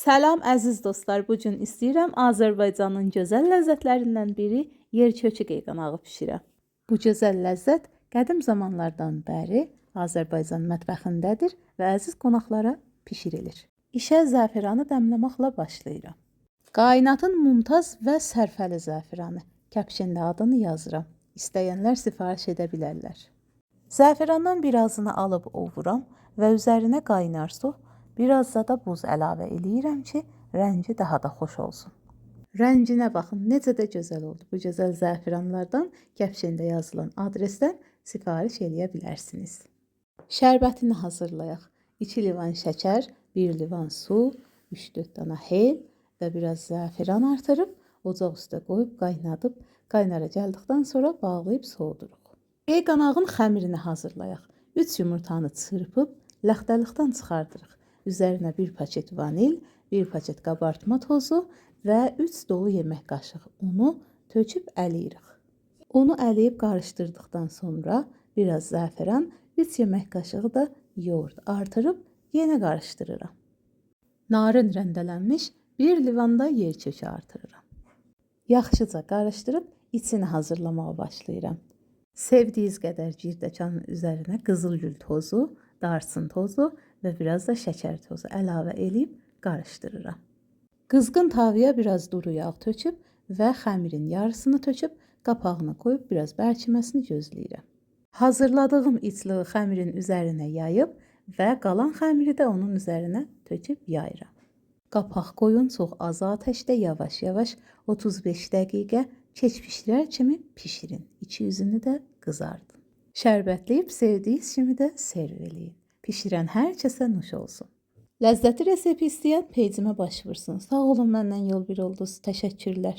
Salam əziz dostlar, bu gün istəyirəm Azərbaycanın gözəl ləzzətlərindən biri yerköçü qeyğanağı bişirəm. Bu gözəl ləzzət qədim zamanlardan bəri Azərbaycan mətbəxindədir və əziz qonaqlara bişirilir. İşə zəfəranı dəmləməklə başlayıram. Qaynatın mumtaz və sərfəli zəfəranı, kəpşində adını yazıram. İstəyənlər sifariş edə bilərlər. Zəfərandan birazını alıb ovuram və üzərinə qaynar su, biraz da buz əlavə eləyirəm ki, rəngi daha da xoş olsun. Rənginə baxın, necə də gözəl oldu. Bu gözəl zəfəranlardan kəpşində yazılan adresdən sifariş eləyə bilərsiniz. Şərbətini hazırlayaq. 2 livan şəkər, 1 livan su, 3-4 dana hel və biraz zəfəran artırıb ocaq üstə qoyub qaynadıb, qaynara gəldikdən sonra bağlayıb soğuduruq. Qeyğanağın xəmirini hazırlayaq. 3 yumurtanı çırpıb ləxtəlikdən çıxardırıq. Üzərinə 1 paket vanil, 1 paket qabartma tozu və 3 dolu yemək qaşığı unu töküb əliyirik. Unu əliyib qarışdırdıqdan sonra biraz zəfəran, 3 yemək qaşığı da yoğurt artırıb yenə qarışdırıram. Narin rəndələnmiş 1 livanda yerkökü artırıram. Yaxşıca qarışdırıb içini hazırlamağa başlayıram. Sevdiyiniz qədər girdəkanın üzərinə qızılgül tozu, darsın tozu və biraz da şəkər tozu əlavə edib qarışdırıram. Qızğın tavaya biraz duru yağ töküb və xəmirin yarısını töküb qapağını qoyub biraz bərkiməsini gözləyirəm. Hazırladığım içliyi xəmirin üzərinə yayıb və qalan xəmiri də onun üzərinə töküb yayıram. Qapaq qoyun, çox az atəşdə yavaş-yavaş 35 dəqiqə keç bişirər kimi bişirin. İki yüzünü də qızardın. Şərbətləyib sevdiyiniz kimi də serv eləyin. Bişirən hər kəsə nuş olsun. Ləzzətli resepi istəyən peycimə baş vursun. Sağ olun, məndən yol bir oldunuz. Təşəkkürlər.